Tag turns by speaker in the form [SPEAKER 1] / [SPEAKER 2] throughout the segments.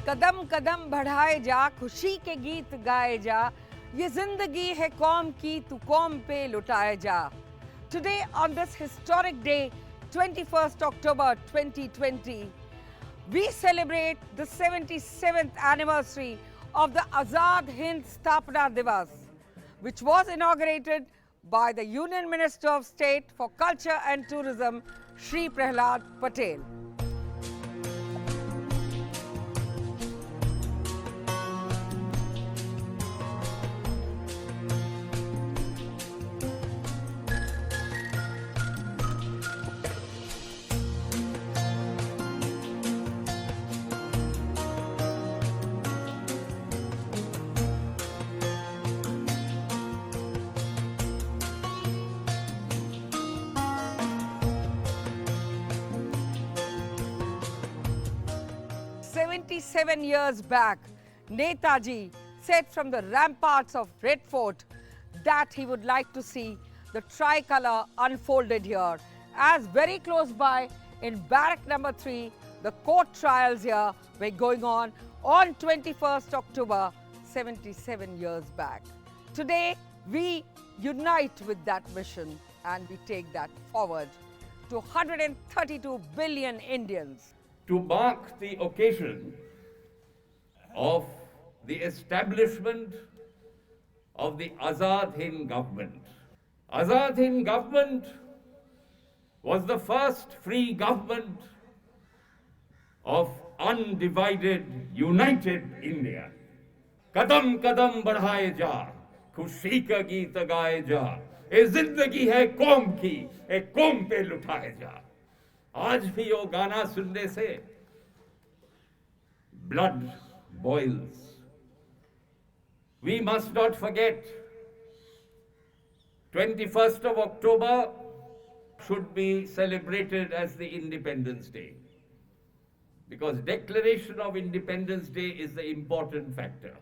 [SPEAKER 1] कदम कदम बढ़ाए जा, खुशी के गीत गाए जा, ये जिंदगी है कौम की, तू कौम पे लुटाए जा. Today on this historic day, 21st October 2020, we celebrate the 77th anniversary of the Azad Hind Sthapana Divas, which was inaugurated by the Union Minister of State for Culture and Tourism, Shri Prahlad Patel. "77 years back, Netaji said from the ramparts of Red Fort that he would like to see the tricolour unfolded here. As very close by in barrack number 3, the court trials here were going on 21st October 77 years back. Today, we unite with that mission and we take that forward to 132 billion Indians.
[SPEAKER 2] To mark the occasion of the establishment of the Azad Hind government. Azad Hind government was the first free government of undivided, united India. कदम कदम बढ़ाए जा, खुशी का गीत गाए जा, ये जिंदगी है कौम की, ये कौम पे लुटाए जा. आज भी वो गाना सुनने से blood boils. We must not forget 21st of October should be celebrated as the Independence Day, because declaration of Independence Day is the important factor.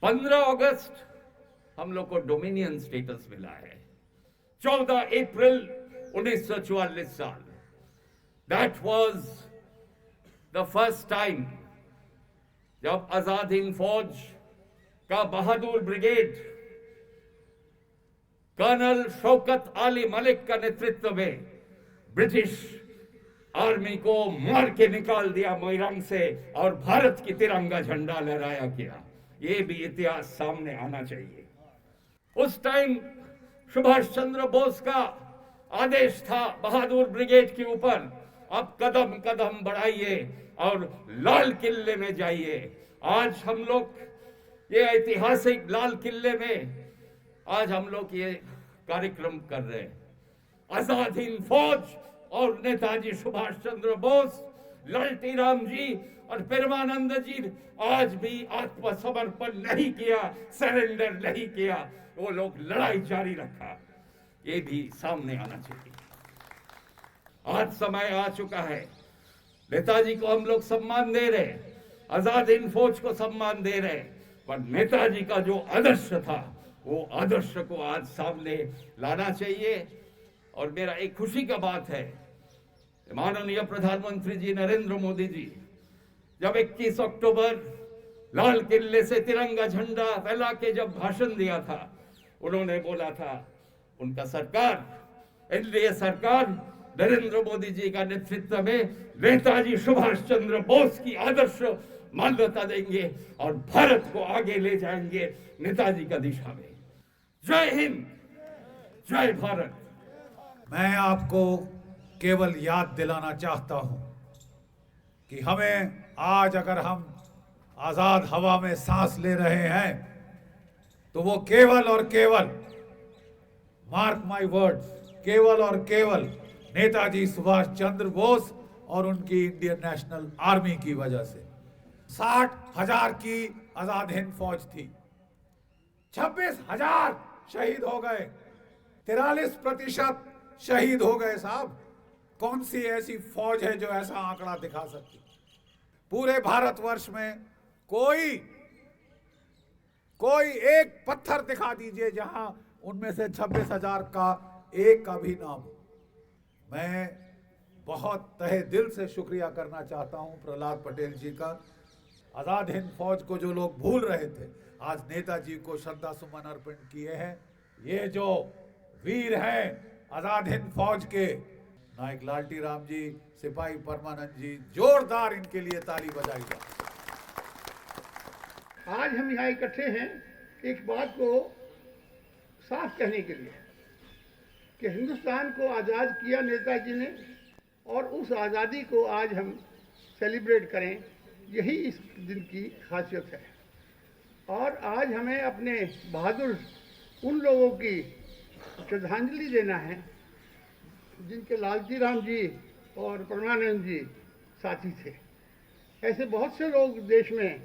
[SPEAKER 2] 15 अगस्त हम लोग को डोमिनियन स्टेटस मिला है. 14 अप्रैल 1944 साल. That was the first time जब आजाद हिंद फौज का बहादुर brigade colonel Shaukat Ali Malik का नेतृत्व में ब्रिटिश आर्मी को मार के निकाल दिया मोइरांग से और भारत की तिरंगा झंडा लहराया गया. ये भी इतिहास सामने आना चाहिए. उस टाइम सुभाष चंद्र बोस का आदेश था बहादुर ब्रिगेड के ऊपर, अब कदम कदम बढ़ाइए और लाल किले में जाइए. आज हम लोग ये ऐतिहासिक लाल किले में आज हम लोग ये कार्यक्रम कर रहे हैं. आजाद हिंद फौज और नेताजी सुभाष चंद्र बोस, ललती राम जी और परमानंद जी आज भी आत्मसमर्पण नहीं किया, सरेंडर नहीं किया. वो लोग लड़ाई जारी रखा. ये भी सामने आना चाहिए. आज समय आ चुका है. नेताजी को हम लोग सम्मान दे रहे हैं, आजाद हिंद फौज को सम्मान दे रहे हैं, पर नेताजी का जो आदर्श था वो आदर्श को आज सामने लाना चाहिए. और मेरा एक खुशी का बात है, माननीय प्रधानमंत्री जी नरेंद्र मोदी जी जब 21 अक्टूबर लाल किले से तिरंगा झंडा फैला के जब भाषण दिया था, उन्होंने बोला था उनका सरकार, एनडीए सरकार नरेंद्र मोदी जी का नेतृत्व में नेताजी सुभाष चंद्र बोस की आदर्श मान्यता देंगे और भारत को आगे ले जाएंगे नेताजी का दिशा में. जय हिंद, जय भारत.
[SPEAKER 3] मैं आपको केवल याद दिलाना चाहता हूं कि हमें आज अगर हम आजाद हवा में सांस ले रहे हैं तो वो केवल और केवल, मार्क माय वर्ड्स, केवल और केवल नेताजी सुभाष चंद्र बोस और उनकी इंडियन नेशनल आर्मी की वजह से. 60,000 की आजाद हिंद फौज थी, 26,000 शहीद हो गए, 43% शहीद हो गए. साहब, कौन सी ऐसी फौज है जो ऐसा आंकड़ा दिखा सकती? पूरे भारतवर्ष में कोई एक पत्थर दिखा दीजिए जहां उनमें से 26,000 का एक का भी नाम हो. मैं बहुत तहे दिल से शुक्रिया करना चाहता हूं प्रहलाद पटेल जी का, आजाद हिंद फौज को जो लोग भूल रहे थे, आज नेताजी को श्रद्धा सुमन अर्पण किए हैं। ये जो वीर हैं आजाद हिंद फौज के, नायक लालटी राम जी, सिपाही परमानंद जी, जोरदार इनके लिए ताली बजाई जाए।
[SPEAKER 4] आज हम यहाँ इकट्ठे हैं एक बात को साफ कहने के लिए कि हिंदुस्तान को आज़ाद किया नेताजी ने, और उस आज़ादी को आज हम सेलिब्रेट करें, यही इस दिन की खासियत है। और आज हमें अपने बहादुर उन लोगों की श्रद्धांजलि देना है जिनके लालती राम जी और परमानंद जी साथी थे। ऐसे बहुत से लोग देश में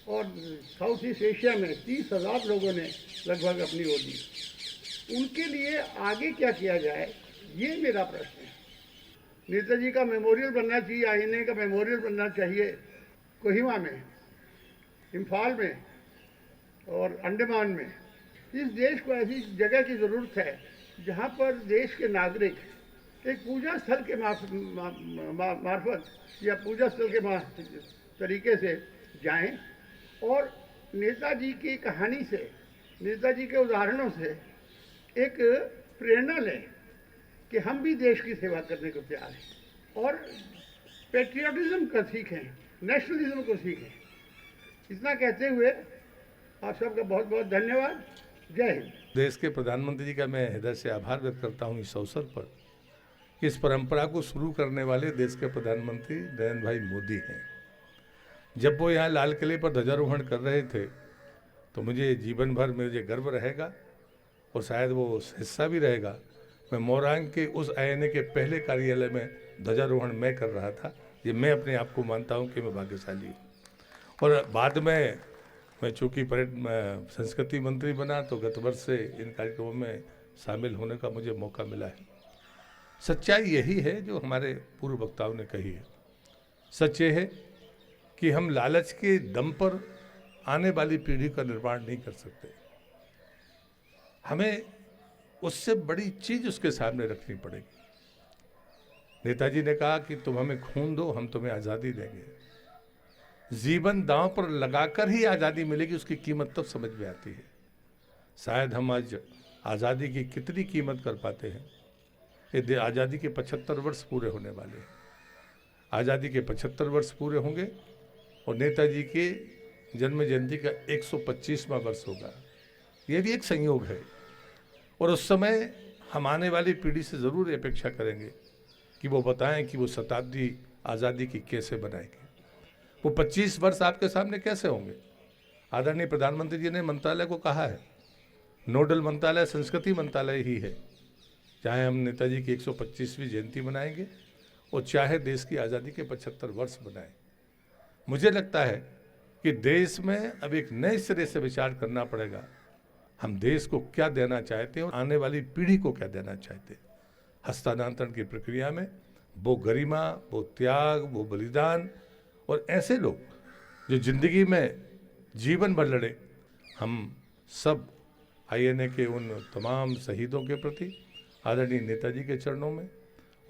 [SPEAKER 4] और साउथ ईस्ट एशिया में 30,000 लोगों ने लगभग अपनी वो दी। उनके लिए आगे क्या किया जाए, ये मेरा प्रश्न है। नेताजी का मेमोरियल बनना चाहिए, आईएनए का मेमोरियल बनना चाहिए कोहिमा में, इम्फाल में और अंडमान में। इस देश को ऐसी जगह की ज़रूरत है जहाँ पर देश के नागरिक एक पूजा स्थल के मार्फत या पूजा स्थल के तरीके से जाएं और नेताजी की कहानी से, नेताजी के उदाहरणों से एक प्रेरणा लें कि हम भी देश की सेवा करने को तैयार हैं और पेट्रियाटिज्म का सीखें, नेशनलिज्म को सीखें। इतना कहते हुए आप सबका बहुत बहुत धन्यवाद। जय हिंद।
[SPEAKER 5] देश के प्रधानमंत्री जी का मैं हृदय से आभार व्यक्त करता हूं इस अवसर पर। इस परंपरा को शुरू करने वाले देश के प्रधानमंत्री नरेंद्र भाई मोदी हैं। जब वो यहाँ लाल किले पर ध्वजारोहण कर रहे थे तो मुझे जीवन भर मुझे गर्व रहेगा और शायद वो हिस्सा भी रहेगा। मैं मोरंग के उस आईएनए के पहले कार्यालय में ध्वजारोहण मैं कर रहा था। ये मैं अपने आप को मानता हूँ कि मैं भाग्यशाली हूँ। और बाद में मैं चूँकि संस्कृति मंत्री बना तो गत वर्ष से इन कार्यक्रमों में शामिल होने का मुझे मौका मिला है। सच्चाई यही है जो हमारे पूर्व वक्ताओं ने कही है। सच ये है कि हम लालच के दम पर आने वाली पीढ़ी का निर्माण नहीं कर सकते। हमें उससे बड़ी चीज उसके सामने रखनी पड़ेगी। नेताजी ने कहा कि तुम हमें खून दो, हम तुम्हें आज़ादी देंगे। जीवन दांव पर लगाकर ही आज़ादी मिलेगी, उसकी कीमत तब समझ में आती है। शायद हम आज आज़ादी की कितनी कीमत कर पाते हैं। ये आज़ादी के 75 वर्ष पूरे होने वाले हैं। आज़ादी के 75 वर्ष पूरे होंगे और नेताजी के जन्म जयंती का 125वां वर्ष होगा। ये भी एक संयोग है और उस समय हम आने वाली पीढ़ी से ज़रूर अपेक्षा करेंगे कि वो बताएं कि वो शताब्दी आज़ादी की कैसे बनाएंगे। वो 25 वर्ष आपके सामने कैसे होंगे। आदरणीय प्रधानमंत्री जी ने मंत्रालय को कहा है, नोडल मंत्रालय संस्कृति मंत्रालय ही है। चाहे हम नेताजी की 125वीं जयंती मनाएंगे और चाहे देश की आज़ादी के 75 वर्ष बनाएं। मुझे लगता है कि देश में अब एक नए सिरे से विचार करना पड़ेगा। हम देश को क्या देना चाहते हैं और आने वाली पीढ़ी को क्या देना चाहते हैं। हस्तांतरण की प्रक्रिया में वो गरिमा, वो त्याग, वो बलिदान और ऐसे लोग जो जिंदगी में जीवन भर लड़े, हम सब आईएनए के उन तमाम शहीदों के प्रति आदरणीय नेताजी के चरणों में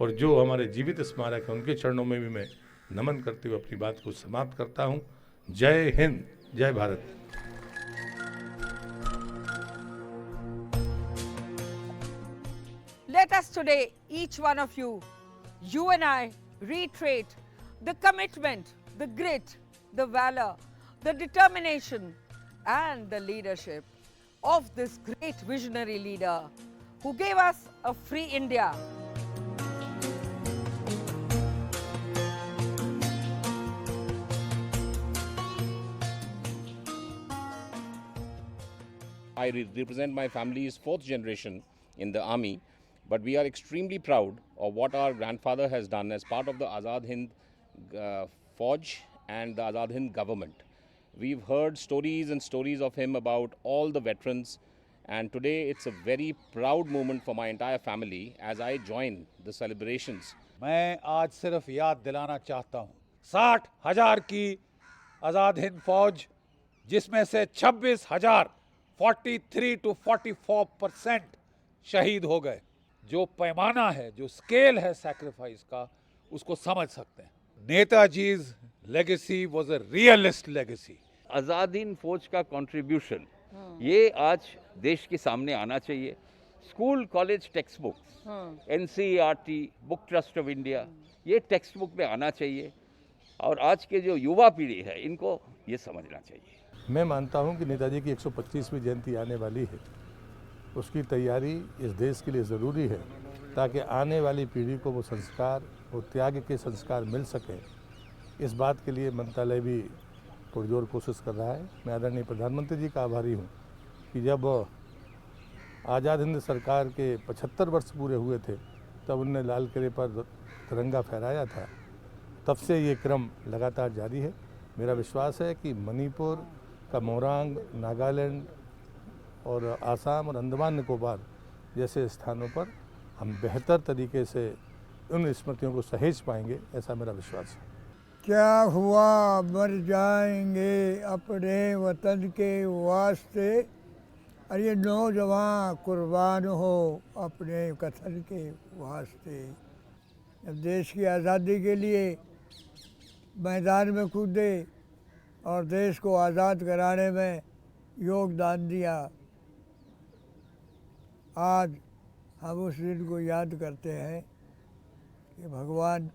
[SPEAKER 5] और जो हमारे जीवित स्मारक हैं उनके चरणों में भी मैं नमन करते हुए अपनी बात को समाप्त करता हूँ। जय हिंद, जय Bharat.
[SPEAKER 1] Let us today, each one of you and I, reiterate the commitment, the grit, the valor, the determination and the leadership of this great visionary leader who gave us a free India.
[SPEAKER 6] I represent my family's 4th generation in the army, but we are extremely proud of what our grandfather has done as part of the Azad Hind Fauj and the Azad Hind government. We've heard stories and stories of him about all the veterans, and today it's a very proud moment for my entire family as I join the celebrations.
[SPEAKER 3] मैं आज सिर्फ याद दिलाना चाहता हूँ 60,000 की आज़ाद हिंद फौज, जिसमें से 26,000 43 to 44% शहीद हो गए। जो पैमाना है, जो स्केल है सैक्रिफाइस का, उसको समझ सकते हैं। नेताजी's legacy was a realist legacy.
[SPEAKER 7] Azad Hind फौज का कंट्रीब्यूशन ये आज देश के सामने आना चाहिए। School college text books, NCERT, book trust of India, ये टेक्स्ट बुक में आना चाहिए और आज के जो युवा पीढ़ी है इनको ये समझना चाहिए।
[SPEAKER 5] मैं मानता हूं कि नेताजी की 125वीं जयंती आने वाली है, उसकी तैयारी इस देश के लिए ज़रूरी है ताकि आने वाली पीढ़ी को वो संस्कार, वो त्याग के संस्कार मिल सकें। इस बात के लिए मंत्रालय भी पुरजोर कोशिश कर रहा है। मैं आदरणीय प्रधानमंत्री जी का आभारी हूँ कि जब आज़ाद हिंद सरकार के 75 वर्ष पूरे हुए थे तब उनने लाल किले पर तिरंगा फहराया था, तब से ये क्रम लगातार जारी है। मेरा विश्वास है कि मणिपुर का मोरांग, नागालैंड और आसाम और अंडमान निकोबार जैसे स्थानों पर हम बेहतर तरीके से उन स्मृतियों को सहेज पाएंगे, ऐसा मेरा विश्वास है।
[SPEAKER 8] क्या हुआ मर जाएंगे अपने वतन के वास्ते, अरे नौजवान कुर्बान हो अपने वतन के वास्ते। जब देश की आज़ादी के लिए मैदान में कूदे और देश को आज़ाद कराने में योगदान दिया, आज हम उस दिन को याद करते हैं कि भगवान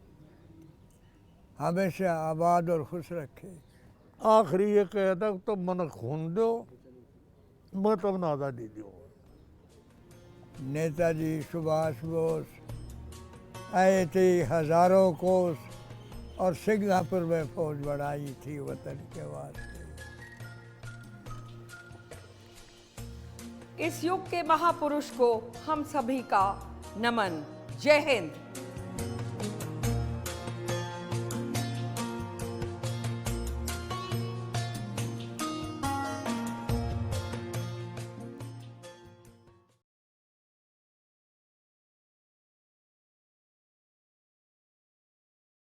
[SPEAKER 8] हमेशा आबाद और खुश रखे।
[SPEAKER 9] आखिरी ये कहता तो मन खून दो, मैं तब ना आज़ादी दो।
[SPEAKER 8] नेताजी सुभाष बोस आए थे हजारों कोस और सिंगापुर में फौज बढ़ाई थी वतन के वास्ते।
[SPEAKER 1] इस युग के महापुरुष को हम सभी का नमन। जय हिंद।